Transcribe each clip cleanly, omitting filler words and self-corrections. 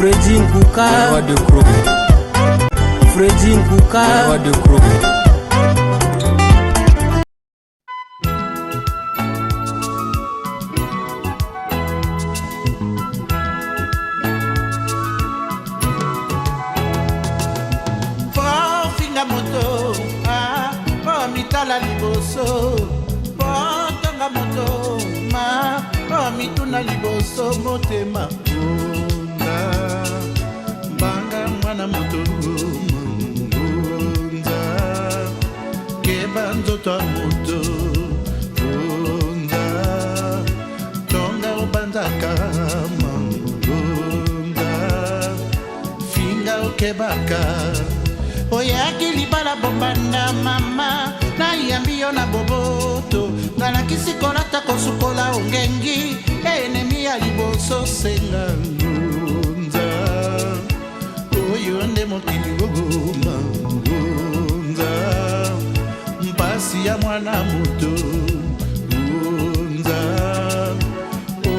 Freddy Nkouka, roi de Kro. Freddy Nkouka, roi de Kro. Moto, oh mitala liboso, potanga moto, oh mituna liboso, motema bunda, banga mwana moto, bunda, keba nzoto moto, bunda, tonga obandaka, bunda, finga okebaka. Oyaki libala bombanda mama na yambiyo na boboto ngana kisikolata kosukola ongengi enemi ya liboso senga ngunza oyo nde mokili gogoma ngunza mpasi ya mwana moto ngunza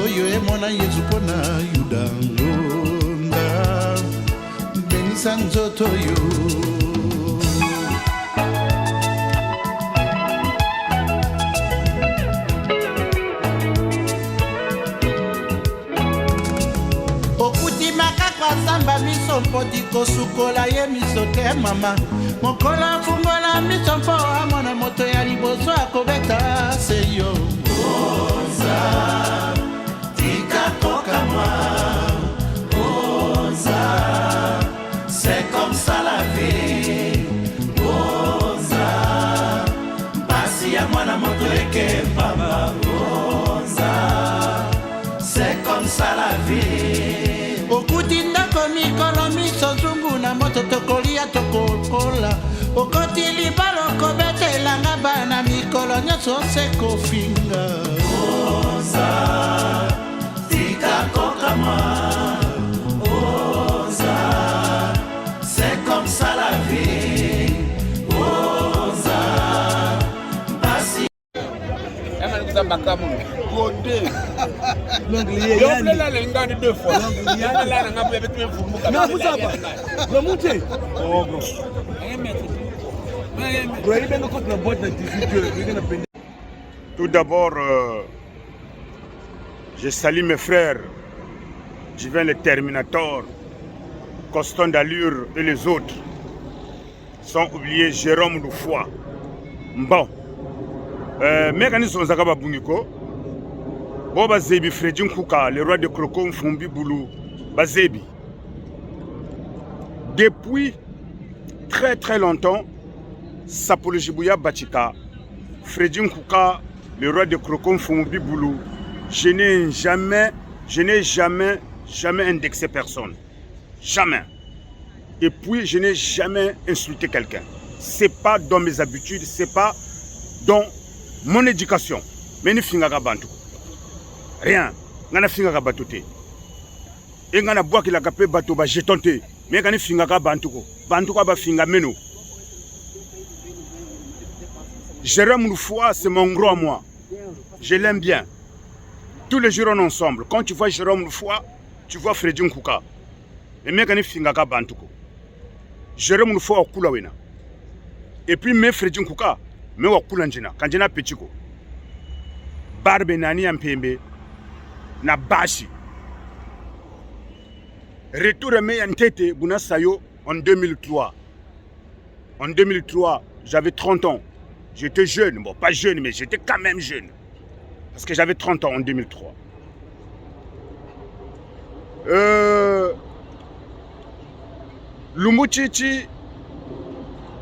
oyo emona yesu pona yuda ngunza benisa nzoto yo. Samba miso mpoti kosukola ye miso te mama mokola fungola miso mpo amona moto ya liboso akobeta seyo oza tika koka moi oza c'est comme ça la vie oza basi ya mwana moto eke papa oza c'est comme ça la vie mikolo miso zungu na moto tokolia tokokola okoti libalo kobetelanga bana mikolo nyonso se kofinga oza tika kokama oza c'est comme ça la vie oza basi Côté. L'anglais. Il là les gars deux fois. Il y a là on a avec mes fous. Non, vous savez. Le monter. Oh bro. Tout d'abord, je salue mes frères. Je viens les Terminators, Constant d'Allure et les autres. Sans oublier Jérôme Loufoua. Bon. Mécanisme Zagaba Buniko. Boba Zebi Freddy Nkouka, le roi de Kroko Mfumbi Boulou, Bazebi. Depuis très très longtemps, Sapolo Jibouya Bachika, Freddy Nkouka, le roi de Kroko Mfumbi Boulou, je n'ai jamais indexé personne. Jamais. Et puis je n'ai jamais insulté quelqu'un. C'est pas dans mes habitudes, c'est pas dans mon éducation. Mais ni fingaga bantu. Rien. Ngana fingaga batote. Et ngana bois qui la kapé bato ba jetonte. Mais ngani fingaga bantuko. Bantuko ba finga meno. Jérôme Loufoua, c'est mon gros à moi. Je l'aime bien. Tous les jours ensemble. Quand tu vois Jérôme Loufoua, tu vois Freddy Nkouka. Et mais ngani fingaga bantuko. Jérôme Loufoua okula wena. Et puis mais Freddy Nkouka, mais okula njena. Kanjena petiko. Barbe nani ampembe. Na bashi. Retour à Meyantete, Bouna Sayo, en 2003. En 2003, j'avais 30 ans. J'étais jeune, bon pas jeune, mais j'étais quand même jeune. Parce que j'avais 30 ans en 2003. Lumbuchichi,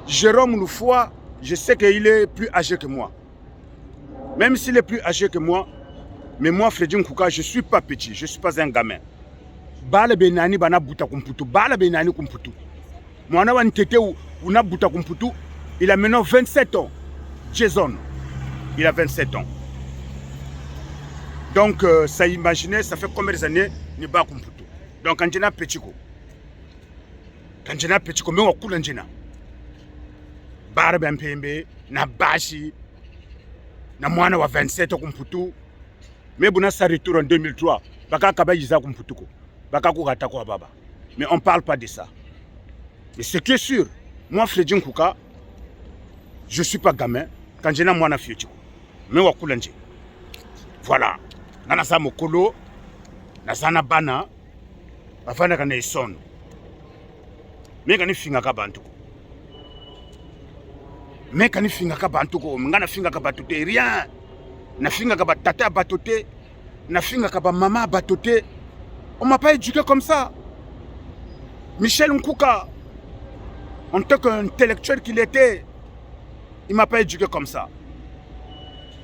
Jérôme Loufoua, je sais qu'il est plus âgé que moi. Même s'il est plus âgé que moi, mais moi, Freddy Nkouka, je ne suis pas petit, je ne suis pas un gamin. Bala benani bana buta kumputu, bala benani kumputu. Mwana wa ntete una buta kumputu, il a maintenant 27 ans. Jason, il a 27 ans. Donc, ça imaginez, ça fait combien d'années ni ba kumputu. Donc, quand j'ai un petit ko. Quand j'ai un petit ko, mais on coule njena. Bara bempembe, na bashi, na mwana wa 27 ans kumputu. Mais bon, ça retour en 2003. Baka kaba yiza kumputuko. Baka ko gata ko baba. Mais on ne parle pas de ça. Mais ce qui est sûr, moi, Freddy Nkouka, je ne suis pas gamin. Quand je n'ai pas de mais je suis voilà. Nana sa mokolo, na sana bana, afana kana isono. Mais quand il finga ka bantu. Mais quand il finga ka bantu ko, ngana finga ka batote rien. Na finga ka tata batote, na finga ka maman batote. On m'a pas éduqué comme ça. Michel Nkouka, en tant qu'intellectuel qu'il était, il m'a pas éduqué comme ça.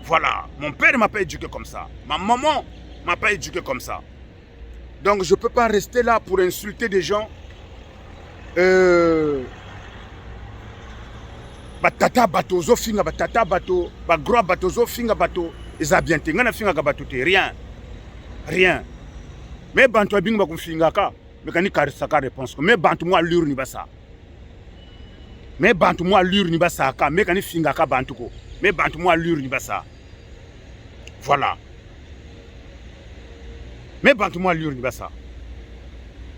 Voilà, mon père ne m'a pas éduqué comme ça. Ma maman ne m'a pas éduqué comme ça. Donc je ne peux pas rester là pour insulter des gens. Batata batozo finga batata bato, bagro batozo finga bato, ezabiente ngana finga ka bato te rien. Rien. Mais bantu abinga ba finga ka, mais kani karisa ka réponse. Mais bantu moi lure ni basa. Mais bantu moi lure ni basa ka, mais kani finga ka bantu ko. Mais bantu moi lure ni basa. Voilà. Mais bantu moi lure ni basa.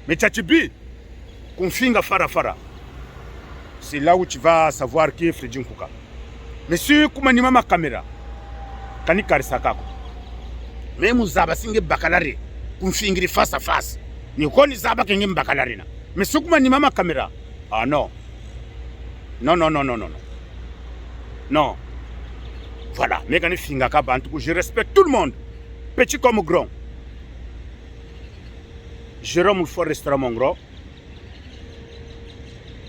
Mais tchatibi konfinga fara fara. C'est là où tu vas savoir qui est Freddy Nkouka. Mais si kuma ni mama caméra kani karisa kako. Mais muzaba singe bakalare konfingiri face à face. Ni ko ni zaba kenge bakalare na. Mais si kuma ni mama caméra. Ah non. Non non non non non. Non. Voilà, mais quand je respecte tout le monde, petit comme grand. Jérôme Moulfoy restera mon grand.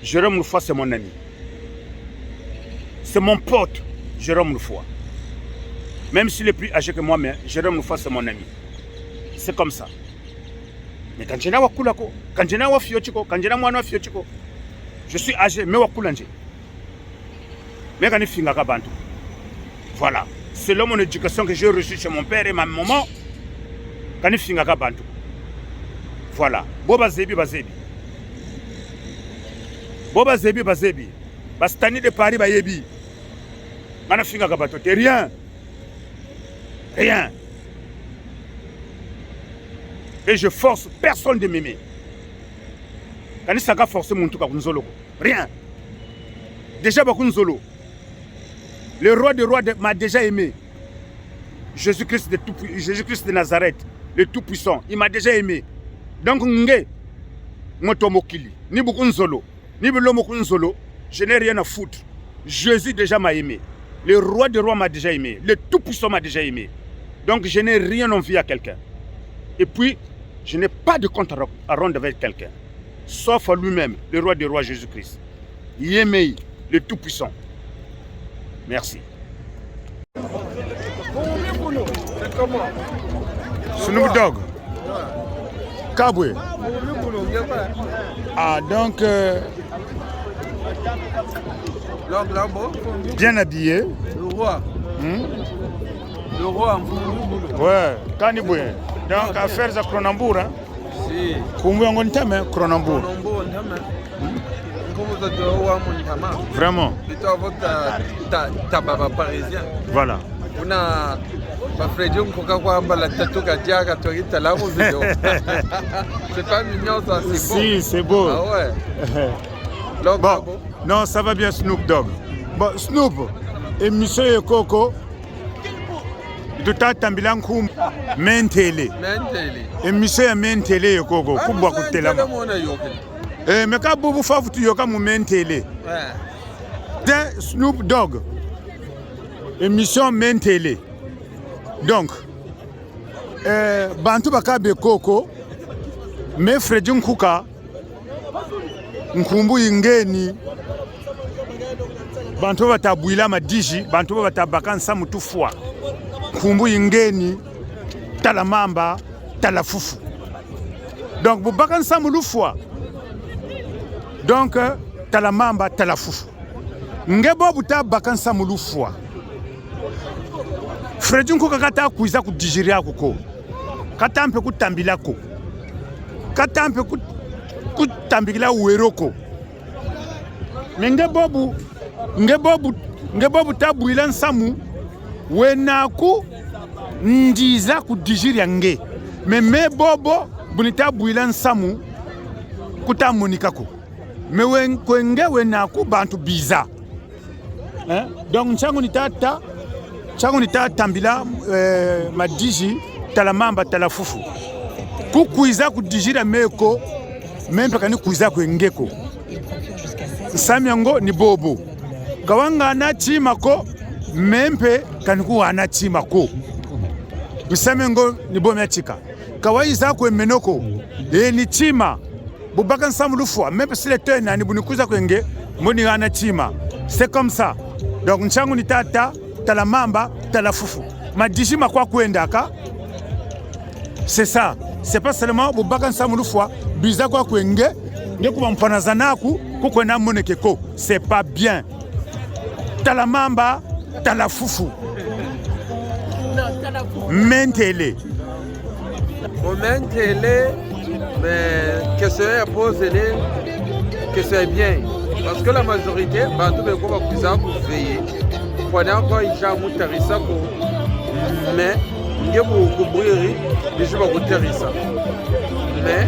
Jérôme Moulfoy, c'est mon ami. C'est mon pote, Jérôme Moulfoy. Même s'il est plus âgé que moi, mais Jérôme Moulfoy, c'est mon ami. C'est comme ça. Mais quand je n'ai pas Kulako, quand je n'ai pas Fiochiko, quand je n'ai pas Fiochiko, je suis âgé, mais je suis mais quand je suis Bantu. Voilà. Selon mon éducation que j'ai reçue chez mon père et ma maman, quand je suis Bantu. Voilà. Boba Zebi Bazebi. Boba Zebi Bazebi. Bastani de Paris Bayebi. Quand je suis Bantu. C'est rien. Rien. Et je force personne de m'aimer. Quand je suis forcé mon truc à Kunzolo. Rien. Déjà beaucoup Kunzolo. Le roi des rois m'a déjà aimé. Jésus-Christ de Nazareth, le Tout-Puissant, il m'a déjà aimé. Donc, ni beaucoup Nzolo, ni Nzolo, je n'ai rien à foutre. Jésus déjà m'a aimé. Le roi des rois m'a déjà aimé. Le Tout-Puissant m'a déjà aimé. Donc, je n'ai rien envie à quelqu'un. Et puis, je n'ai pas de compte à rendre avec quelqu'un. Sauf à lui-même, le roi des rois Jésus-Christ. Yémei, le Tout-Puissant. Merci. Snoop Dogg. Kabwe. Ah, donc. Bien habillé. Le roi. Le roi en ouais, Kanibwe. Donc, affaires à Cronenbourg. Hein? Si. Comment on entame Cronenbourg? Vraiment. Voilà. C'est pas mignon ça, c'est beau. Si, c'est beau. Ah ouais. Bon, non, ça va bien Snoop Dogg. Bon, Snoop, et monsieur Coco, tout à tambilankou mentele. Mentele. Et monsieur mentele Coco, kubwa kutela. Mais quand vous faites tout yoka mentele. De Snoop Dogg. Émission mentele. Donc, Bantu Bakabe Coco, mais Freddy Nkouka, Nkumbu Ingeni, Bantu Batabuila Madiji, Bantu Batabakan Samutufwa, Nkumbu Ingeni, Talamamba, Talafufu. Donc, Boubakan Samulufwa, donc, Talamamba, Talafufu. Ngebo Buta Bakan Samulufwa. Freddy Nkouka kata kuiza kudijiria kuko. Kata mpe kutambila ko. Kata mpe kutambila uweroko. Ngebobu tabuila nsamu wenaku ndiza kudijiria nge. Me bobo bunita buila nsamu kuta monikako me wen kwenge wena ku bantu biza donc changu nitata tambila madiji talamamba talafufu kukuiza kudijira meko mempe kani kuiza kwengeko samyango ni bobo kawanga na chimako mempe kani kuwana chimako bisamyango ni bomya chika kawaiza kwemenoko ni chima bubaka nsamulufwa mempe sileteur nani bunikuza kwenge mboni wana chima c'est comme ça donc nchangu ni tata talamamba talafufu madiji makwa kwendaka c'est ça c'est pas seulement bubaka nsamulufwa biza kwa kwenge ngekuba mpanazanaku kukwenda monekeko c'est pas bien talamamba talafufu mentele mais question à poser que c'est bien parce que la majorité bantu beko bakuza kuveiller pendant quoi ils ont mutarisa ko mais ngebo kubwiri bijo bakutarisa mais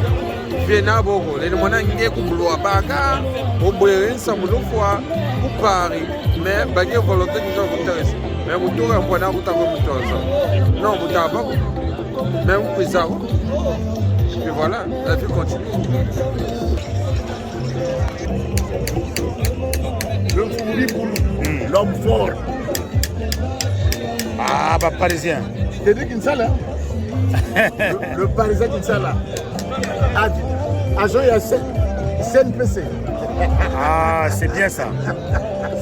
viena boko les mona nge kubulwa baka obwiri nsamulufwa ku Paris mais bagye volonté qui sont kutarisa mais mutura mpona kutako mutoza non mutaba même kuza et voilà, la vie continue. Le Fumbi-Boulou, l'homme fort. Ah, bah, parisien. T'as dit Kinsala le parisien Kinsala. Agent, il y a CNPC. Ah, c'est bien ça.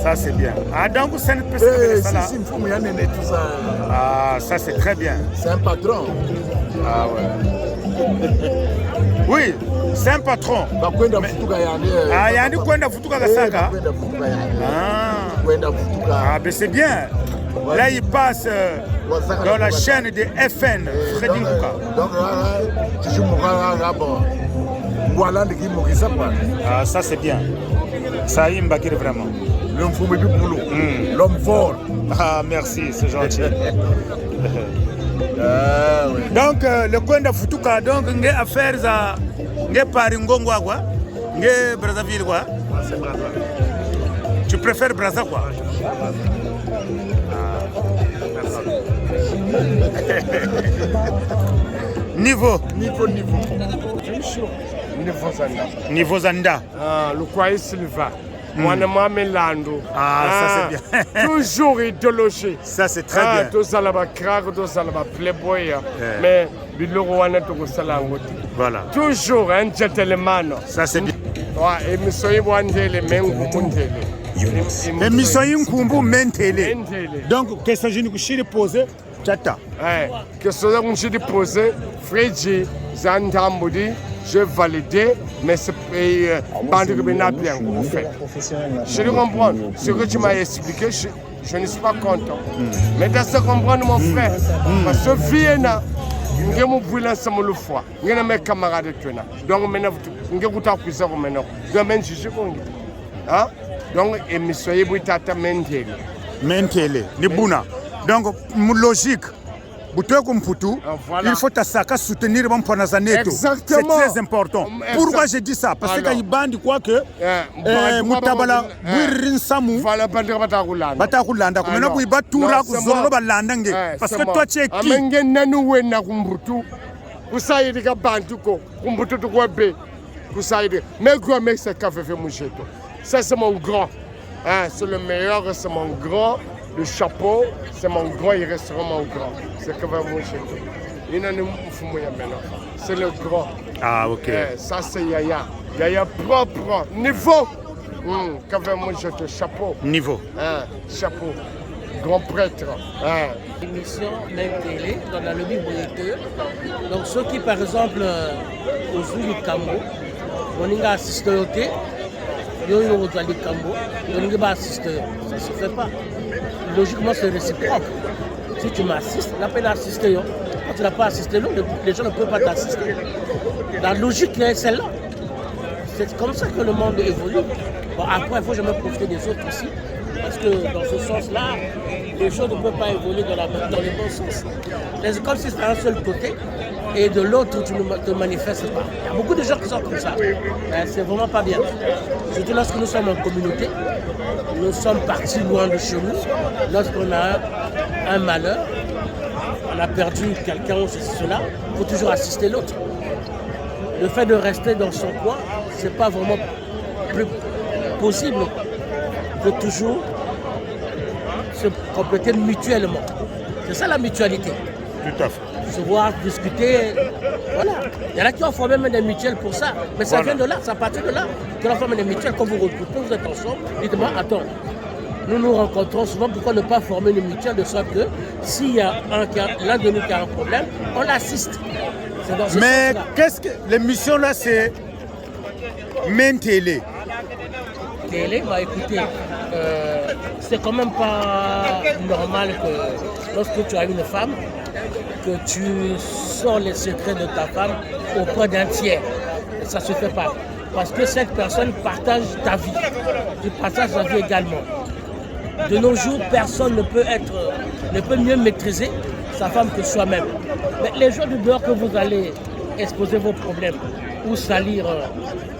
Ça, c'est bien. Ah, donc, CNPC, c'est ça. Tout ça. Ah, ça, c'est très bien. C'est un patron. Ah, ouais. Oui, c'est un patron. Ah, Yandi Kwenda Futuka Gasaka. Ah, mais c'est bien. Là, il passe dans la chaîne de FN, Freddy Nkouka. Ah, ça, c'est bien. Ça y est, vraiment. L'homme fort. Ah, merci, c'est gentil. Donc le Kwenda Futuka donc nge affaires za nge Paris Ngongo quoi nge Brazzaville quoi. Tu préfères Brazza quoi? Niveau Zanda. Ah, le Kwaï Silva. Moi, Melando. Ah, ça c'est bien. Toujours idéologie. Ça c'est très bien. Tout ça là-bas, craque, tout ça là-bas, playboy. Mais, voilà. Toujours un gentleman. Ça c'est bien. Ouais, et nous sommes Wandele, Mengumundele. Et nous sommes Kumbu Mentele. Donc, qu'est-ce que je nous poser? Tchata. Qu'est-ce que je nous poser? Freddy, Zandamboudi. Je validé, mais c'est pas de bien fait. Je le comprends. Ce que tu m'as expliqué, je ne suis pas content. Mais dans ce comprendre, mon frère, parce que Vienna, nous avons brûlé ensemble le foie. Nous avons mes camarades de Tuena. Donc maintenant, nous avons tout plus maintenant. Donc maintenant, je suis content. Donc, et M. Soyebouitata Mendele. Mendele, Nibuna. Donc, logique. Il faut soutenir mon Panazaneto. C'est très important. Pourquoi j'ai dit ça? Parce que quand il bande quoi que Moutabala Wirin Samu Batakulanda, comme nous bat tout là pour Zoro Balandangue. Parce que toi tu es qui? Ça c'est mon grand. C'est le meilleur, c'est mon grand. Le chapeau, c'est mon grand, il restera mon grand. C'est que vraiment c'est le grand. Ah, ok. Ça, c'est Yaya. Yaya propre. Niveau. Chapeau. Niveau. Chapeau. Grand prêtre. Émission, même télé, dans la lobby moniteur. Donc, ceux qui, par exemple, au Zou du Cambo, on a assisté au thé. Yo au Zou du Cambo, on n'a assisté. Ça ne se fait pas. Logiquement, c'est réciproque. Si tu m'assistes, la peine d'assister. Quand tu n'as pas assisté, les gens ne peuvent pas t'assister. La logique est celle-là. C'est comme ça que le monde évolue. Bon, après, il faut jamais profiter des autres aussi. Parce que dans ce sens-là, les choses ne peuvent pas évoluer dans le bon sens. Les écoles, c'est un seul côté. et de l'autre, tu ne te manifestes pas. Il y a beaucoup de gens qui sont comme ça. C'est vraiment pas bien. Surtout lorsque nous sommes en communauté, nous sommes partis loin de chez nous, lorsqu'on a un malheur, on a perdu quelqu'un ou cela, il faut toujours assister l'autre. Le fait de rester dans son coin, ce n'est pas vraiment plus possible. Il faut toujours se compléter mutuellement. C'est ça la mutualité. Tout à fait. Se voir, discuter, voilà. Il y en a qui ont formé même des mutuelles pour ça. Mais ça vient de là, ça partit de là. Que l'on forme des mutuelles, quand vous regroupez, vous êtes ensemble, dites-moi, attends, nous nous rencontrons souvent, pourquoi ne pas former une mutuelle de sorte que s'il y a l'un de nous qui a un problème, on l'assiste. Mais qu'est-ce que l'émission là, c'est Main Télé. Télé, bah écoutez, c'est quand même pas normal que lorsque tu as une femme, que tu sors les secrets de ta femme auprès d'un tiers. Et ça ne se fait pas. Parce que cette personne partage ta vie. Tu partages ta vie également. De nos jours, personne ne peut mieux maîtriser sa femme que soi-même. Mais les jours du dehors que vous allez exposer vos problèmes ou salir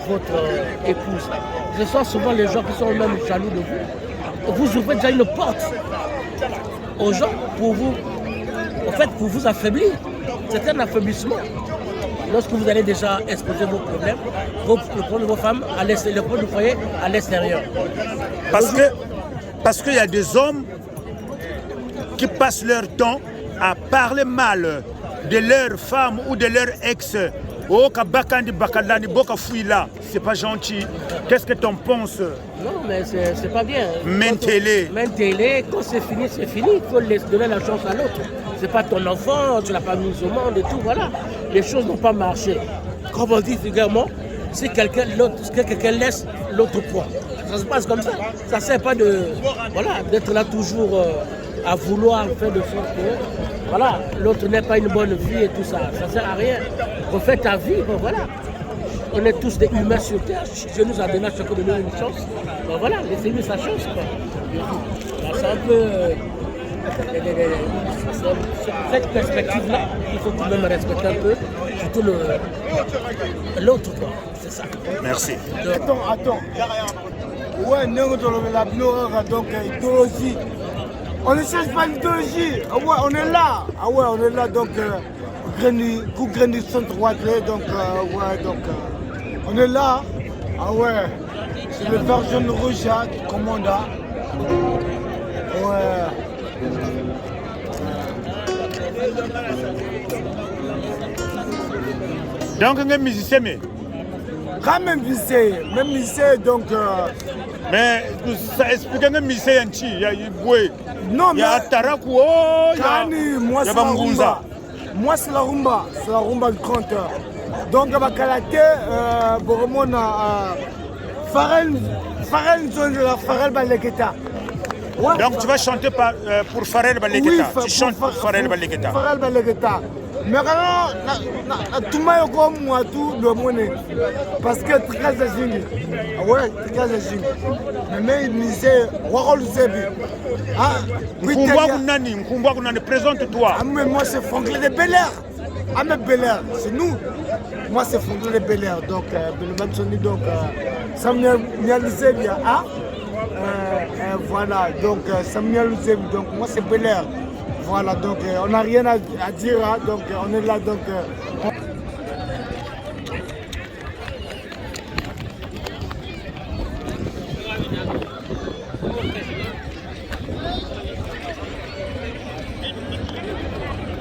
votre épouse, ce sont souvent les gens qui sont même jaloux de vous. Vous ouvrez déjà une porte aux gens pour vous affaiblir. C'est un affaiblissement. Lorsque vous allez déjà exposer vos problèmes, le problème de vos femmes, le problème du foyer à l'extérieur. Parce qu'il y a des hommes qui passent leur temps à parler mal de leur femme ou de leur ex. Oh, Kabakandi Bakalani, Boka Fouila, c'est pas gentil. Qu'est-ce que tu en penses? Non, mais c'est pas bien. Main Télé, quand c'est fini, c'est fini. Il faut donner la chance à l'autre. C'est pas ton enfant, tu l'as pas mis au monde et tout, voilà. Les choses n'ont pas marché. Comme on dit également, si quelqu'un laisse, l'autre prend. Ça se passe comme ça. Ça ne sert pas d'être là toujours à vouloir faire de sorte que voilà, l'autre n'ait pas une bonne vie et tout ça. Ça ne sert à rien. Refais ta vie, bon, voilà. On est tous des humains sur terre. Dieu nous a donné à chacun de nous une chance. Bon, voilà, laissez-lui sa chance. C'est un peu... cette perspective-là, il faut quand même respecter un peu, surtout l'autre, quoi. C'est ça. Merci. Attends. Ouais, donc idéologie. On ne cherche pas l'idéologie. Ah ouais, on est là. On est là, donc centre droite, donc on est là. Ah ouais. C'est le vert jaune rouge qui commande. Ouais. Donc, on est musicien, mais. Quand même musicien, donc. Mais ça explique un musicien, il y a Iboué. Non, mais. Il y a Tarakou, moi, c'est la rumba. Moi, c'est la rumba du compteur. Donc, à Bakalate, Boromon, Farel Baleketa. Ouais, donc tu vas chanter pour Farel Baleketa. Oui, tu chantes pour Farel Baleketa. Farel Baleketa. Mais alors, tout le monde comme moi, tout le monde. Parce que très agile. Ouais, très agile. Mais il me disait, Warol Zebi. Mkumba Kunani, présente-toi. Mais moi, c'est Franklin de Bel-Air. Ahmed Bel-Air, c'est nous. Moi, c'est Franklin de Bel-Air. Donc, donc Samuel Zebi. Voilà, donc Samuel Zebi. Donc, moi, c'est Bel-Air. Voilà, donc on n'a rien à dire, hein, donc on est là, donc...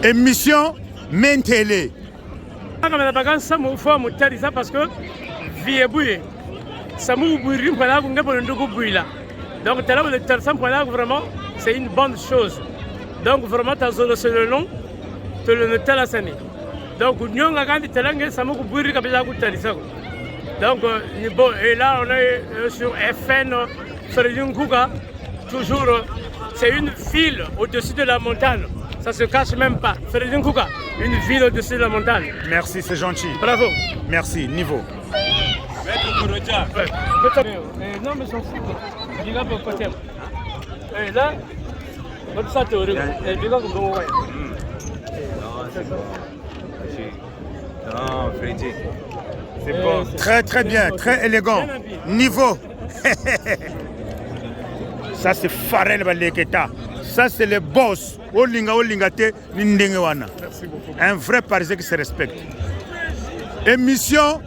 Émission Main Télé. Parce que vie est bouillée. Ça m'a bouillé, donc vraiment, c'est une bonne chose. Donc vraiment, c'est le nom de le année. Donc nous avons gagné ça m'a bouillé comme ça. Donc et là on est sur FN Fredin Kouka. Toujours, c'est une ville au-dessus de la montagne. Ça se cache même pas. Fredin Kouka, une ville au-dessus de la montagne. Merci, c'est gentil. Bravo. Merci, niveau. Non mais j'en fous. Dis là pour côté. Et là, comme ça tu aurais. Et dis là comme Non, Freddy. C'est bon. Très très bien, très élégant. Niveau. Ça c'est Pharrell Baleketa. Ça c'est le boss. Olingate Nindengewana. Un vrai Parisien qui se respecte. Émission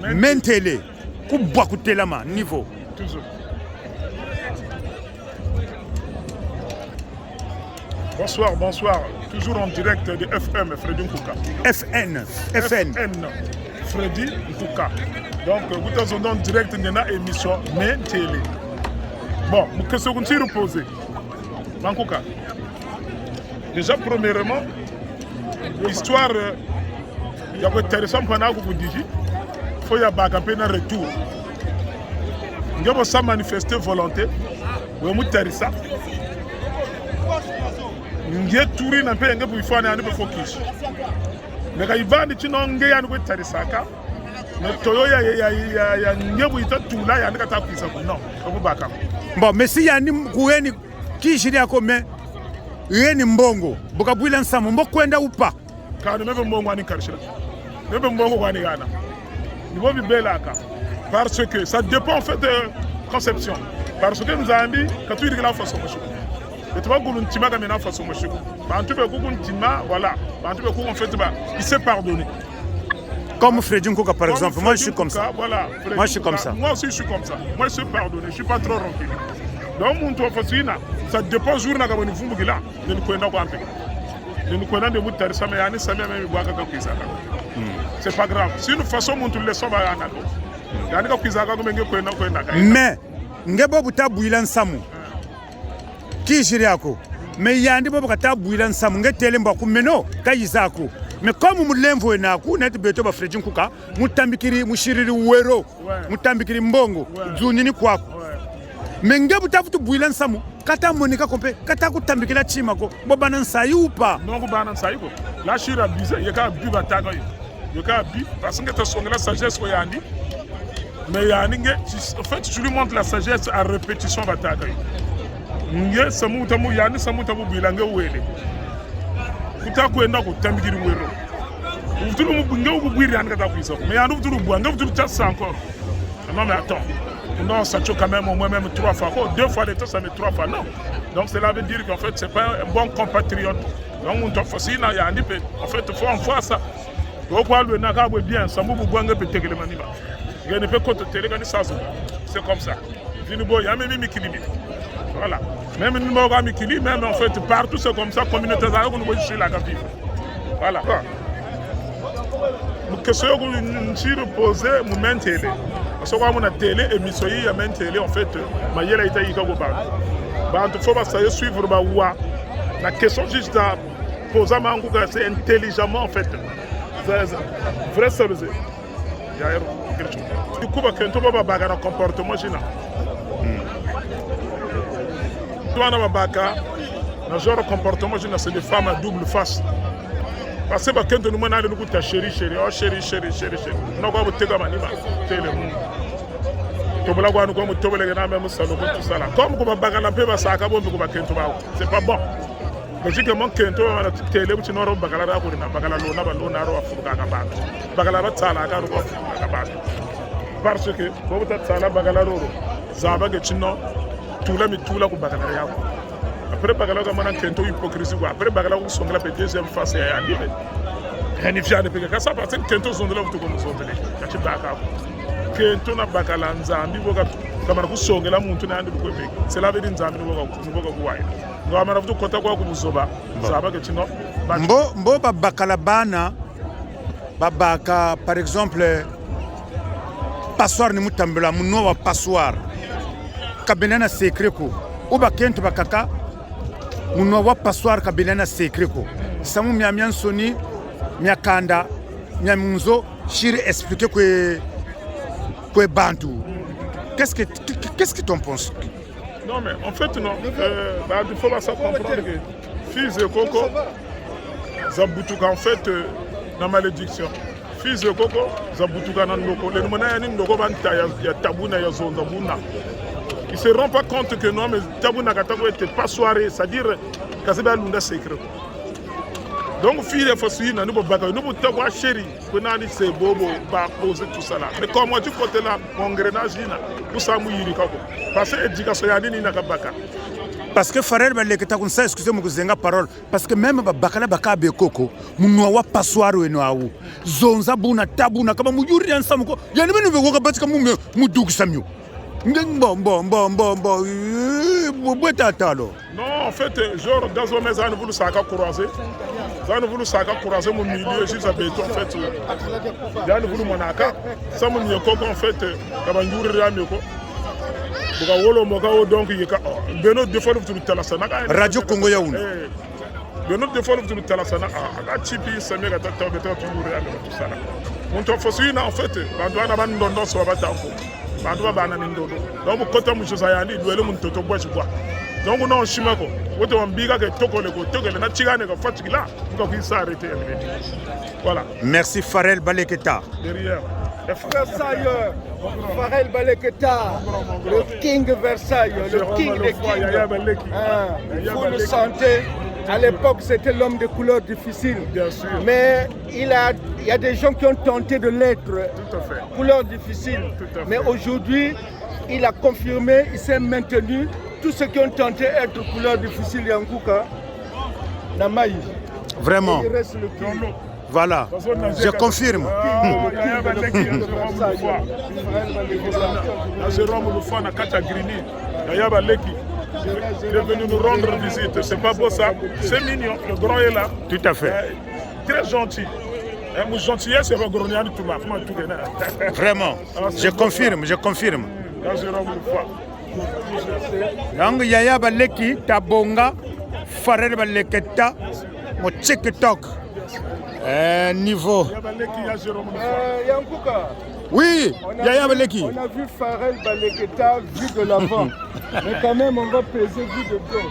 Mentele. Kubakutelama. Niveau. Toujours. Bonsoir, bonsoir. Toujours en direct de FM, Freddy Nkouka. FN. Freddy Nkouka. Donc, vous êtes en direct de la émission Mentele. Bon, qu'est-ce que vous reposez Nkouka. Déjà, premièrement, l'histoire, il y a intéressant pour nous dire, il faut y avoir un retour. Il y a une manifester volonté, il y a une ça. Il y a tout un peu de faut aller focus. Mais quand il va dire non, il y a une tarissaka. Mais toyo ya ngebu ita tula ya ndika takwisa non, obubaka. Bon, mais si yani kuweni kishiri yako me yeni mbongo, bukabwila nsamu mbokwenda upa. Kana mebe mbongo ani karshira. Mebe mbongo kwani gana. Nibo bibelaka. Parce que ça dépend en fait de conception. Parce que nous avons dit quand tu dis que la façon et tu vas goulun tima comme une façon monsieur. Quand tu veux goulun tima, voilà. Quand tu veux goulun fait il s'est pardonné. Comme Freddy Nkouka par exemple, moi je suis comme ça. Voilà. Moi je suis comme ça. Moi aussi je suis comme ça. Moi je suis pardonné, je suis pas trop rancunier. Donc mon toi facile, ça dépend jour na comme nous fumons là. Ne nous connaissons pas. Ne nous connaissons de mutar ça mais ani ça même boire ka kwisa. C'est pas grave. Si nous façon mon tout le soba ana. Yani ka kwisa ka ngenge kwenda. Mais ngebo butabwila nsamu. Kishiri yako. Mais yandi bobo katabwila nsamu ngetele mbaku meno kayizako. Mais comme mulemvo enaku neti beto ba Freddy Nkouka mutambikiri mushiriri wero mutambikiri mbongo dzunini kwako. Mais ngebu tafutu bwila nsamu kata monika kompe kata kutambikira chima ko bobana nsayupa. Non bobana nsayuko. La shira bize yeka bi bataka yo. Yeka bi parce que tu songela sagesse ko yandi. Mais yandi en fait tu lui montres la sagesse à répétition bataka yo. Nge samu tamu yani samu tamu bilange wele kutakwenda kutambikira wero uvutulu mubunge ubugwiri yani kata kwisa mais yandu vutulu bwanga vutulu tsa encore non mais attends non ça choque quand même au moins même 3 fois quoi 2 fois de temps ça met 3 fois non donc cela veut dire qu'en fait c'est pas un bon compatriote donc on doit facile yandi en fait faut en voir ça donc quoi le naka bien samu bubwanga petekele maniba ngene pe kote tele kani sasa c'est comme ça fini boy ya même mikilibi voilà. Même nous avons mis même en fait partout c'est comme ça, communauté arabe nous voyons la capitale. Voilà. Nous que ce que nous nous reposer moment télé. Parce que on a télé émission y a même télé en fait, ma yela ita y kako ba. Ba il faut pas ça suivre ba wa. La question juste à poser ma Nkouka c'est intelligemment en fait. Vrai sérieux. Il y a quelque chose. Du coup ba kento ba bagana comportement jina. Le genre de comportement, c'est des femmes à double face. Parce que quand nous avons dit chérie, chérie, oh chérie, chérie, chérie, chérie. Nous avons dit que nous avons comme nous avons c'est pas bon. Logiquement, quand nous avons dit que nous avons parce que tout là mais tout là pour bagala ya après bagala ka mana kento hypocrisie quoi après bagala ko songa la deuxième face ya andi hani fiane pe ka ça parce que kento songa la tout comme songa ka ci baka kento na bagala nzambi boka kama ko songa la muntu na andi ko pe cela veut dire nzambi boka ko wai ngo amara futu kota kwa kumuzoba zaba ke chino mbo babakala bana babaka par exemple passoir ni mutambela muno wa passoir kabinana secret ko uba kento bakaka muno wa passoir kabinana secret ko samu miamyan soni miakanda miamunzo shiri expliquer que bantu qu'est-ce que tu en penses? Non mais en fait non il faut pas ça comprendre que fils de coco zabutuka en fait na malédiction fils de coco zabutuka na ndoko le mona yani ndoko banta ya tabuna ya zonda buna. Ils ne se rendent pas compte que non, mais Tabou Nakatago était pas soirée, c'est-à-dire Kaseba Lunda secret. Donc, fille de Fossi, nous nous avons chéri, nous avons dit bobo, poser tout ça là. Mais comme moi, du côté là, mon grenage, nous sommes parce que l'éducation est n'a pas. Parce que Farel Baleketa, excusez-moi, vous avez la parole. Parce que même Bakala Bakabe Koko, nous avons pas soir ou nous Zonza Buna Tabuna, comme nous yuri ensemble. Il y a même une voix comme nous doug Samuel. Bon. Non, en fait, genre, dans un maison, nous voulons ça croiser. Nous voulons ça croiser mon milieu, juste à béton, en fait. Nous voulons mon aka. Ça, mon yoko, en fait, comme un yuri ramiko. Donc, Beno défaut de tout la sana. Radio Congo Yaoun. Beno défaut de tout la sana. A chipi, ça m'a gâté tout tout ça. Mon temps fossile, en fait, on a un don sur la bataille. Donc, quand on chose à aller, nous allons tout bois. Donc, on a un chemin. On a un biga que toko le toko le natigane que fatigué là. Donc, il s'est arrêté. Voilà. Merci Farel Baleketa. Derrière. Versailles, Farel Baleketa, le King Versailles, le King des Kings. Vous le sentez, à l'époque c'était l'homme de couleurs difficiles. Bien sûr. Mais il y a des gens qui ont tenté de l'être. Tout à fait. Couleur difficile. Mais aujourd'hui, il a confirmé, il s'est maintenu. Tous ceux qui ont tenté d'être couleur difficile, Yankouka, Namaï. Vraiment. Il reste le King. Voilà, je confirme. Jérôme Lufan a Katagrini, Yaya Leki, il est venu nous rendre visite. C'est pas beau ça, c'est mignon, le grand est là. Tout à fait. Très gentil. Mon gentillesse, c'est tout le monde. Vraiment, je confirme. Jérôme Lufan. Donc Yaya Baleki, Tabonga, Farel Baleketa, mon TikTok. Niveau. Yankouka. Oui, Yaya Baleki. On a vu Farel Baleketa vu de l'avant. Mais quand même, on va peser vu de dos.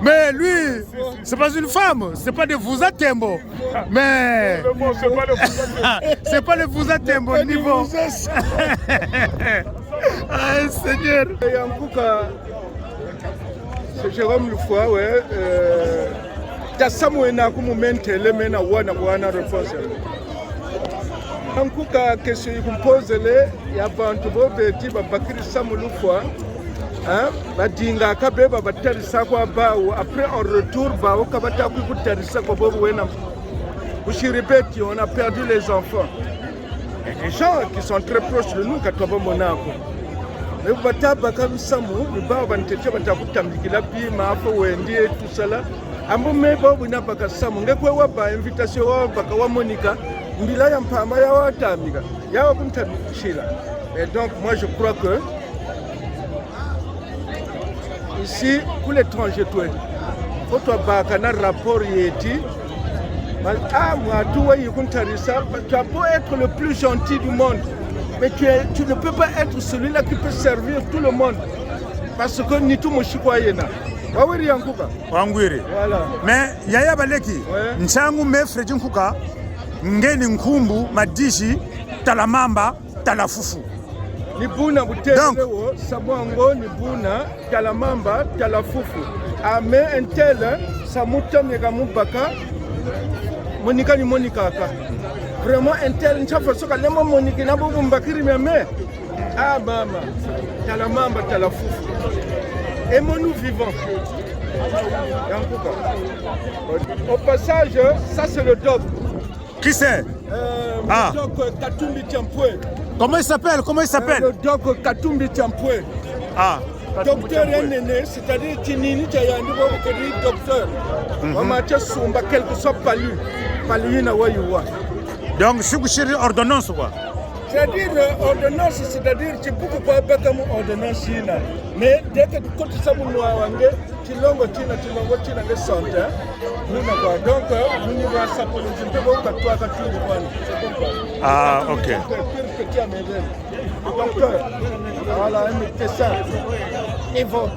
Mais lui, c'est pas une femme, c'est pas de Vouzatembo. Mais. C'est pas le Vouzatembo niveau. Ah, Seigneur. Yankouka. C'est Jérôme Lufwa, ouais. Tasamouena comme mentele mena wana réponse. Yankouka question qu'on pose il y a bantu bobe tiba Bakiri Samu Lufwa. Hein? Badinga kabeba batarisa kwa bao après en retour bao kabata ku kutarisa kwa bobo wena. Répète, on a perdu les enfants. Il y a des gens qui sont très proches de nous quand on va Monaco. Mais vous avez Samu, vous avez tout cela. Ambo meba buna baka Samu ngekwe waba invitation wa baka wa Monica mbila ya mpama ya watamiga ya wakuntamishila. Et donc moi je crois que ici pour l'étranger toi faut toi baka na rapport yeti. Ah moi toi yikuntarisa tu peux être le plus gentil du monde. Mais tu ne peux pas être celui-là qui peut servir tout le monde. Parce que ni tout mon chikoyena. Wawiri Yankuka. Wangwiri. Voilà. Mais Yaya Baleki, Nchangu me Fredin Kuka, Ngeni Nkumbu, Madishi, Talamamba, Talafufu. Nibuna Butelewo, Sabuango, Nibuna, Talamamba, Talafufu. Ame Entele, Samuta Megamubaka, Monika ni Monika. Vraiment un tel n'chafo soka lemo Monique na bobo mbakiri meme. Ah maman, Talamamba Talafufu. Aimons-nous vivants. Au passage, ça c'est le doc. Qui c'est? Le doc Katumbi Tiampoué. Comment il s'appelle? Le doc Katumbi Tiampoué. Ah. Docteur Néné, c'est-à-dire Tinini Tayandi docteur. On m'a dit Sumba quelque soit palu. Palu na wayuwa. Donc, si vous cherchez ordonnance, quoi? C'est-à-dire, ordonnance, c'est-à-dire, tu peux pas faire comme ordonnance. Mais dès que tu comptes ça, tu l'as le santé. Donc, nous allons s'appeler, ah, ok. Docteur, voilà, un médecin. Yvon,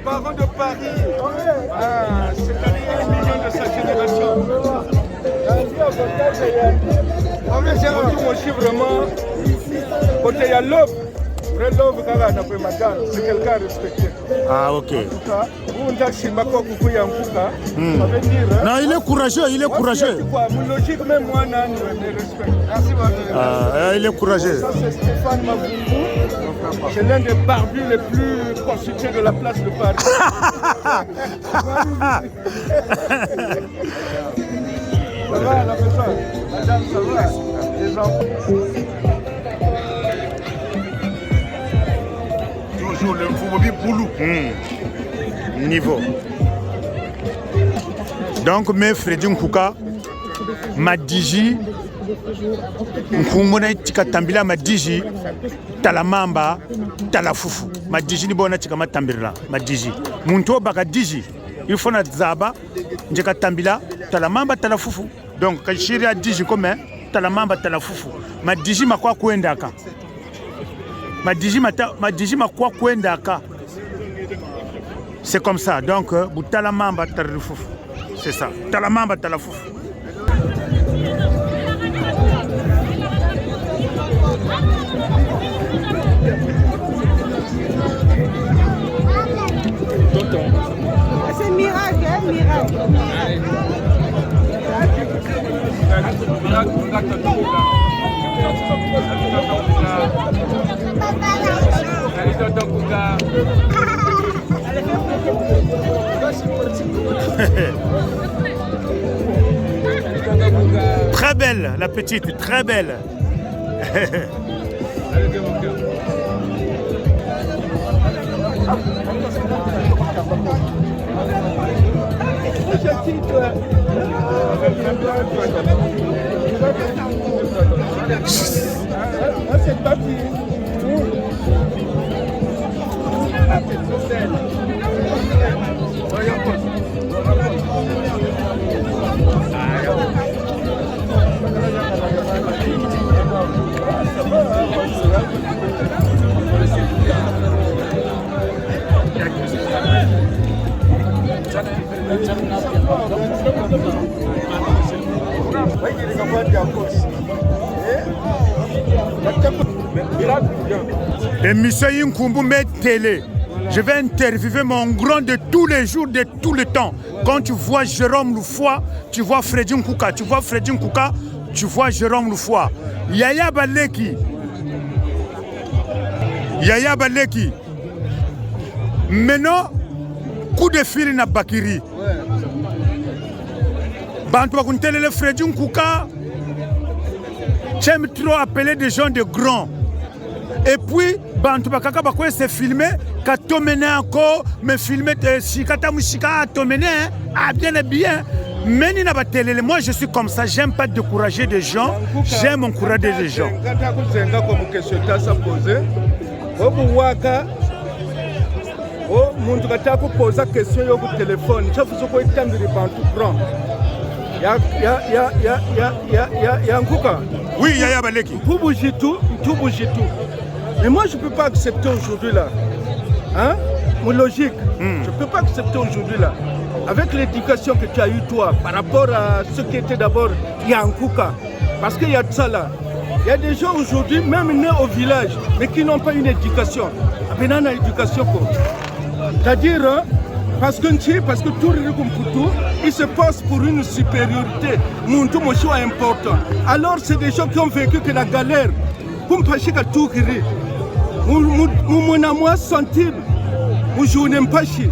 parents de Paris. Ah, c'est-à-dire, un million de sa génération. Moi, j'ai vraiment, côté à l'aube, Vrai love kaka na madame, c'est quelqu'un respecté. Ah, ok. En tout cas, vous ndashima ko kukuya mfuka, ça veut dire. Non, il est courageux, il est courageux. Mon logique même moi nan me respecte. Merci beaucoup. Ah, il est courageux. Ça c'est Stéphane Mavungu. C'est l'un des barbus les plus constitués de la place de Paris. Ça va la personne? Madame, ça va? Les enfants. Toujours le Mfumobi Boulou. Niveau. Donc, mais Freddy Nkouka, Madiji, Nkumbona tika tambila Madiji, Talamamba, Talafufu. Madiji ni bona tika matambila, Madiji. Muntu baka Diji, il faut na zaba, njeka tambila, Talamamba, Talafufu. Donc, kashiri a Diji comme Talamamba, Talafufu. Madiji makwa kuendaka. Madiji makwa kuendaka. C'est comme ça. Donc, Talamamba, Talafufu. C'est ça. Talamamba, Talafufu. C'est miracle, hein, miracle. Très belle, la petite, très belle. C'est parti. Émission Yinkumbu télé. Je vais interviewer mon grand de tous les jours, de tout le temps. Quand tu vois Jérôme Loufoy, tu vois Freddy Nkouka. Tu vois Freddy Nkouka, tu vois Jérôme Loufoy. Yaya Baleki. Yaya Baleki. Maintenant, coup de fil na Bakiri. Bantu bakuntele Freddy Nkouka. J'aime trop appeler des gens de grands. Et puis, Bantu bakaka bakwe se filmer, katomene encore, me filmer shikata mushika tomene, ah bien et bien. Mais ni na ba télé, moi je suis comme ça, j'aime pas décourager des gens, j'aime encourager des gens. Comme question tasa poser, obuwaka, oh muntu katako poser question yo ku téléphone, chafu soko itambiri Bantu grand. Ya Nkouka. Oui, Yaya Baleki. Mpubujitu. Mais moi, je ne peux pas accepter aujourd'hui là. Hein? Mon logique, je ne peux pas accepter aujourd'hui là. Avec l'éducation que tu as eue toi, par rapport à ce qui était d'abord Nkouka. Parce qu'il y a de ça là. Il y a des gens aujourd'hui, même nés au village, mais qui n'ont pas une éducation. Une éducation quoi. C'est-à-dire, hein, parce que tout le monde, il se passe pour une supériorité. Mon choix est important. Alors, c'est des gens qui ont vécu que la galère. Comme Pachika Toukiri. Mon amour sensible. Mon journée Pachi.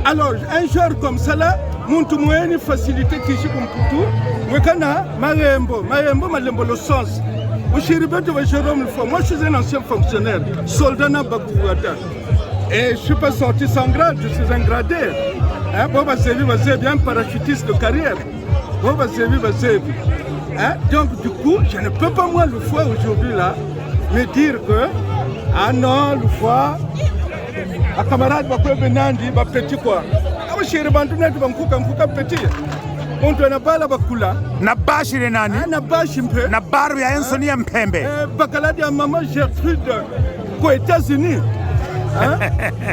Alors, un genre comme ça là, mon tout moyen une facilité qui est comme tout. Moi, Malembo, le sens. Moi, je suis un ancien fonctionnaire, soldat na Bakouada. Et je ne suis pas sorti sans grade, je suis un gradé. Hein, bien parachutiste de carrière. Hein? Donc du coup, je ne peux pas moi le fois aujourd'hui là me dire que ah non, le fois, un camarade va Benandi, va petit quoi. Ah oui, chérie, Nkouka petit. On doit pas la bakula. Na bashi renani. Na bashi mpe. Na baru ya Ensoni ya Mpembe. Bakaladi à maman Gertrude, aux États-Unis. Hein?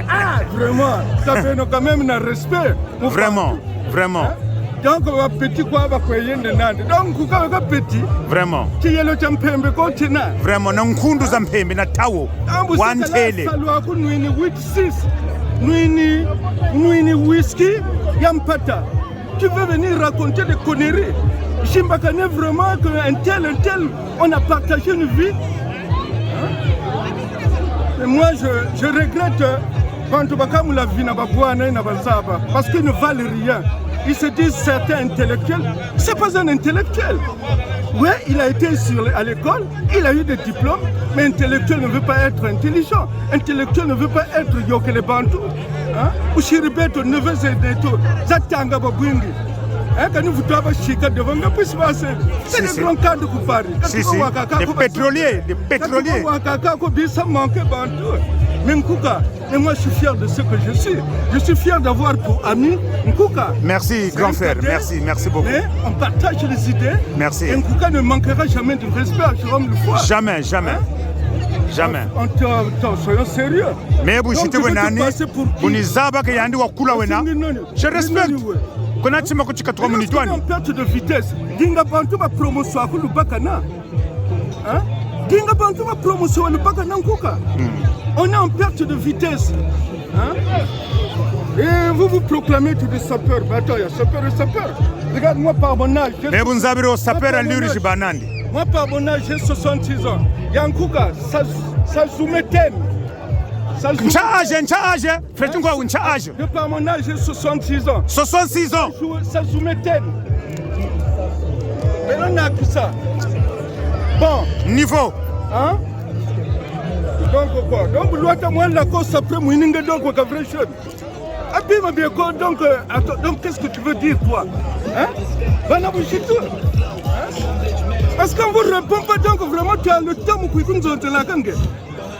Ah, vraiment, ça fait quand même un respect. Vraiment, vraiment. Hein? Donc, on va petit quoi, va payer de nande. Donc, on va petit. Vraiment. Qui est le tempembe continent. Vraiment, non kundu zampembe na tawo. One tele. Nuini 8-6. Nuini whisky, yampata. Tu veux venir raconter des conneries? Je me connais vraiment qu'un tel, on a partagé une vie. Hein? Et moi, je regrette quand on la vie parce qu'ils ne valent rien. Ils se disent certains intellectuels. Ce n'est pas un intellectuel. Oui, il a été à l'école, il a eu des diplômes, mais intellectuel ne veut pas être intelligent. Intellectuel ne veut pas être Yokele Bantu. Ou Chiribeto ne veut pas être Zatanga Babwingi. Quand nous voulons chica devant nous, c'est des grands cadres qui parlent. Des pétroliers, des pétroliers. Mais Nkouka, et moi je suis fier de ce que je suis. Je suis fier d'avoir pour ami Nkouka. Merci grand frère, merci beaucoup. Mais on partage les idées. Merci. Et Nkouka ne manquera jamais de respect à Jérôme Lefoy. Jamais, jamais. Jamais. Soyons sérieux. Mais vous êtes Wenani, vous n'êtes pas que Yandi Wakula Wena. Je respecte. On est en perte de vitesse. Dinga Bantu va promotion à Koulubakana. Dinga Bantu va promotion à Koulubakana Nkouka. On est en perte de vitesse. Et vous proclamez tous des sapeurs. Mais attends, il y a sapeurs et sapeurs. Regarde-moi par mon âge. Mais vous avez un sapeur à l'urge banandi. Moi par mon âge, j'ai 66 ans. Yankouka, ça soumet thème. Nchaage, faites quoi, nchaage. De par mon âge, j'ai 66 ans. 66 ans. Ça soumet thème. Mais on a que ça. Bon. Niveau. Hein? Donc quoi? Donc l'autre moi la cause après moi n'ingue donc quoi vraie chose. Abi ma bien quoi donc qu'est-ce que tu veux dire toi? Hein? Bana vous tout. Parce qu'on vous répond pas donc vraiment tu as le temps où vous nous la gangue.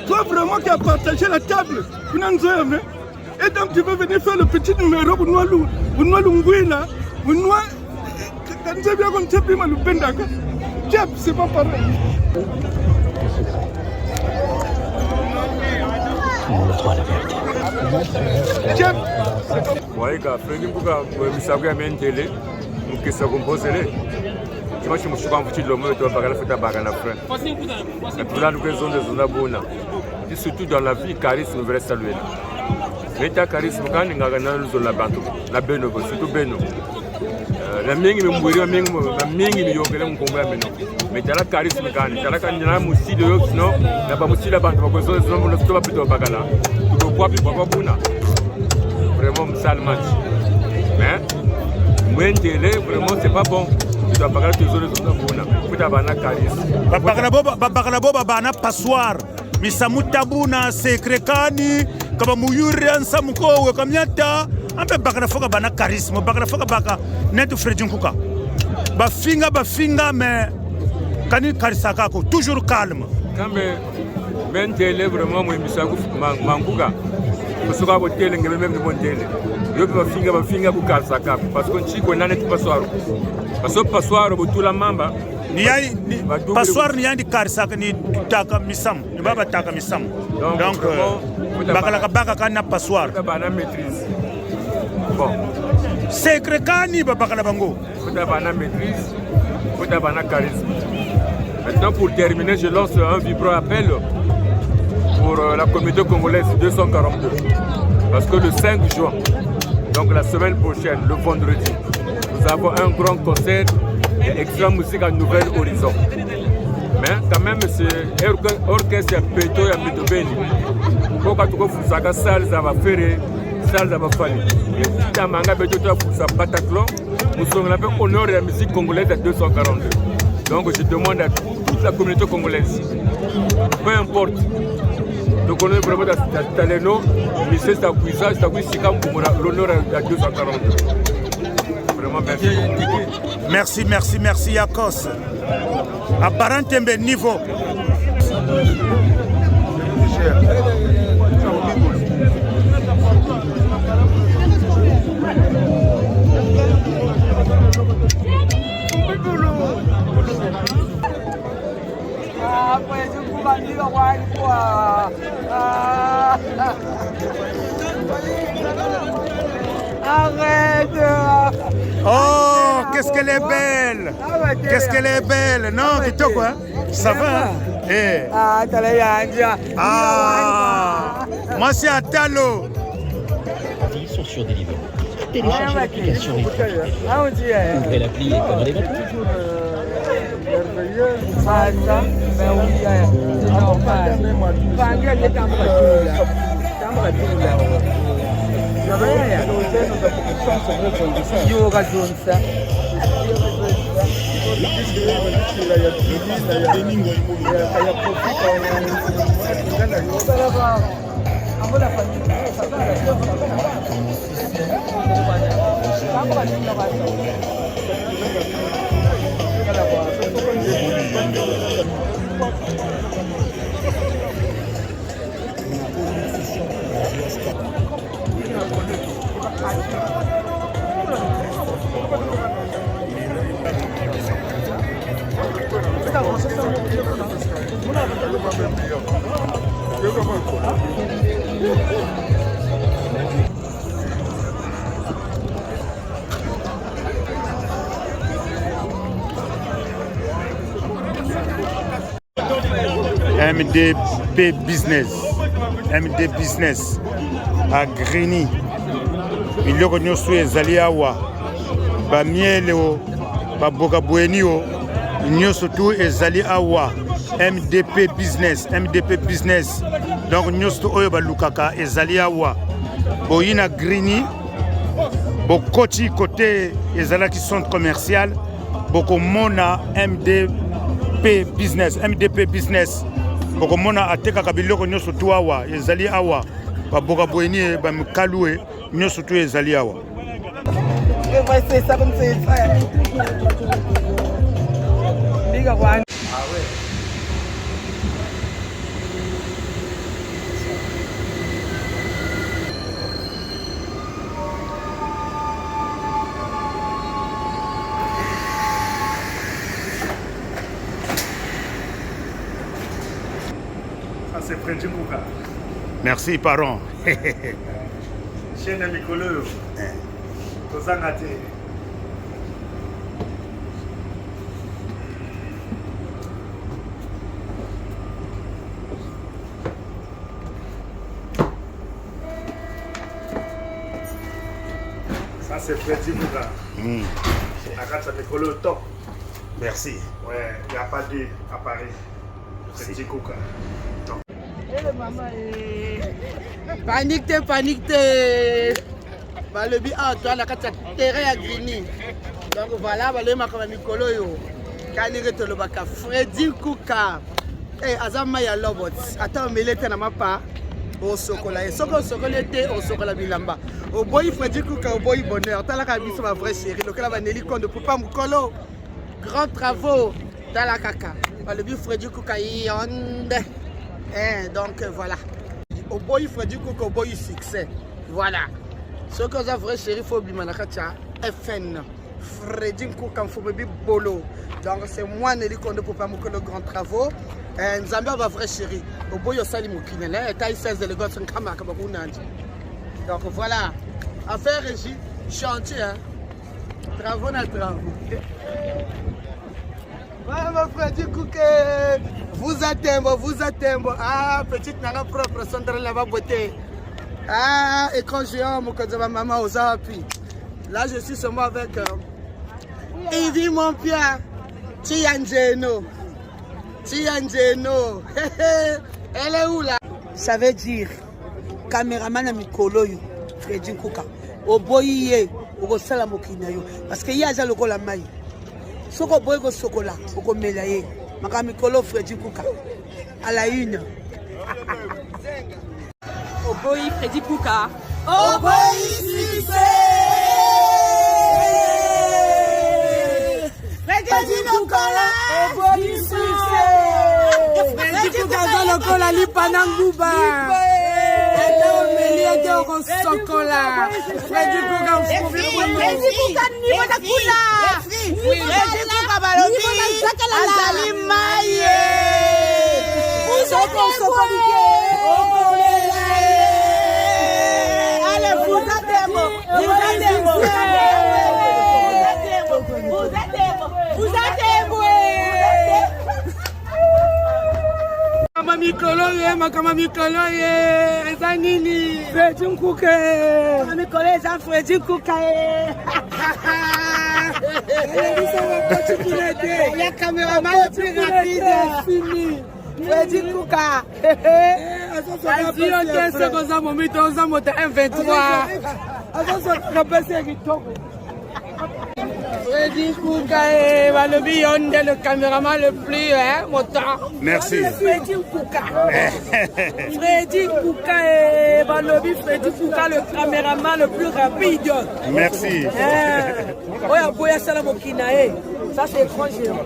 Toi vraiment qui a partagé la table. Et donc tu veux venir faire le petit numéro pour nous l'ungwila, pour nous quand j'ai bien comme tu prima le bendaka. C'est pas pareil. Waika Fredi Mbuga misago ya mentele mukisa komposele chima chimushuka mvuchi lomo to bagala feta bagana frère et là nous raison de zona bona et surtout dans la vie charisme vrai saluer meta charisme quand ngaka na luzo la bantu na beno surtout beno la mingi mburi mingi miyokele mkomba meno meta la charisme quand la kan na musidi yo no na ba musidi bantu ba kozo no mo to ba pito bagala to kwa bi kwa bona vraiment sale match. Mais Mwentele, vraiment c'est pas bon. Tu dois pas que tu zones de Bona. Tu dois pas charisme. Babakalabo bana passoir. Misamu tabuna sekrekani kama muyuri ansa mko kamnyata ambe bakana foka bana charisme bakana foka baka netu Fredi Nkouka. Bafinga mais kani karisa kako toujours calme. Quand Mwentele vraiment moi misaku Nkouka. Parce que vous télé même de monter. Yo bafinga ku karsa kap parce que chiko nane tu passoir. Parce que passoir tout la mamba. Ni passoir ni yandi karsa ni taka misam. Ni baba taka misam. Donc bakala kana passoir. Bana maîtrise. Bon. Secret kani bakala bango. Bana maîtrise. Bana charisme. Maintenant pour terminer, je lance un vibrant appel pour la communauté congolaise 242. Parce que le 5 juin, donc la semaine prochaine, le vendredi, nous avons un grand concert et extra musique à Nouvel Horizon. Mais quand même, c'est orchestre Peto et Peto Beni. Pour que tu fasses ça, salle ça va faire, salle ça va faire. Et quand manga Peto pour sa Bataclan, nous sommes là pour honorer la musique congolaise à 242. Donc je demande à toute la communauté congolaise, peu importe. Donc on est vraiment dans Taleno, mais c'est ta puissance, ta puissance pour l'honneur à 242. Vraiment merci. Merci Yakos. Apparente niveau. Arrête! Oh, qu'est-ce qu'elle est belle! Qu'est-ce qu'elle est belle! Non, Kitoko, quoi? Ça va? Hein? Eh. Ah, moi c'est Atalo. Sont sur Deliveroo. Téléchargez l'application et ouvrez l'appli et commandez maintenant. MDP Business à Grigny. Il y a ezali awa ba miele o ba boka bueni o nyoso tu ezali awa MDP Business donc nyoso oyo ba lukaka ezali awa boyina Grigny bokoti côté ezala qui centre commercial bokomona MDP Business bokomona atekaka biloko nyoso tu awa ezali awa baboka boyeni bamikalue nyoso tu ezali awa. C'est Freddy Kouka. Merci, parent. Chaîne Mikolo. Tozangate. Ça, c'est Freddy Kouka. Akatsa Mikolo top. Merci. Ouais, il n'y a pas de à Paris. Freddy Kouka. Panique te balobi a toi la kati terrain ya Grigny. Donc voilà balobi makama mikolo yo kanire to lobaka Freddy Kouka azama ya lobot ata melete na mapa o sokola e soko sokola te o sokola bilamba o boy Freddy Kouka o boy bonheur tala ka biso ma vraie chérie lokela baneli kondo papa mukolo grand travaux tala kaka balobi Freddy Kouka yonde. Donc voilà. Au boy Freddy Kouka, au boy succès. Voilà. Ce que vous avez chéri, il faut oublier FN. Freddy Kouka, il faut oublier Bolo. Donc c'est moi, Nelly Kondo, pour pas me le grand travaux. Nzambia va vrai chéri. Au boy, il y a Salim Moukine. Taille 16 de l'Égosse, un camarade comme vous n'avez dit. Donc voilà. Affaire régie, chantier. Travaux, n'a travaux. Maman Freddy Kouka, vous attendez. Ah, petite nana propre, Sandra Lava Beauté. Ah, écran géant, mon cousin, maman aux appuis. Là, je suis seulement avec Yves mon Pierre, Tiangeno. Elle est où là? Ça veut dire, caméraman à Mikolo, Freddy Kouka. Au boye, au salamokinayo. Parce qu'il y a déjà le la maille. Soko boy go sokola, oko melaye. Makamikolo Freddy Kouka. À la une. Au boy Freddy Kouka. Au boy succès. Freddy Kouka. Au boy succès. Freddy Kouka dans le cola lipananguba. Meliade au sokola. Freddy Kouka. Freddy Kouka niveau de kula. Freddy Kouka balobi. Azali maye. Soko sokolike. Allez, vous attendez. mikolo ye makama mikolo ye eza nini Fredi Nkuka mikolo eza Fredi Nkuka ya caméraman le plus rapide fini Fredi Nkuka asi yo te seko oza momito oza moto M23 azosokaka pesi ya kitoko Fredi Nkuka balobi yo nde le caméraman le plus motant. Merci. Fredi Nkuka. Fredi Nkuka balobi Fredi Nkuka le caméraman le plus rapide. Merci. Oya boya sala mokina ça c'est écran géant.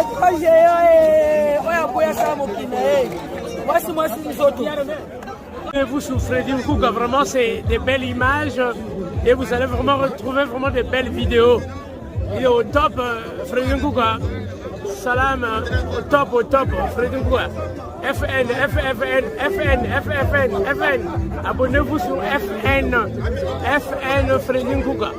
Écran géant oya boya sala mokina moi c'est nous autres. Et vous sur Fredi Nkuka, vraiment c'est des belles images et vous allez vraiment retrouver vraiment des belles vidéos. Il est au top, Fredi Nkuka. Salam, au top, Fredi Nkuka. FN. Abonnez-vous sur FN Fredi Nkuka.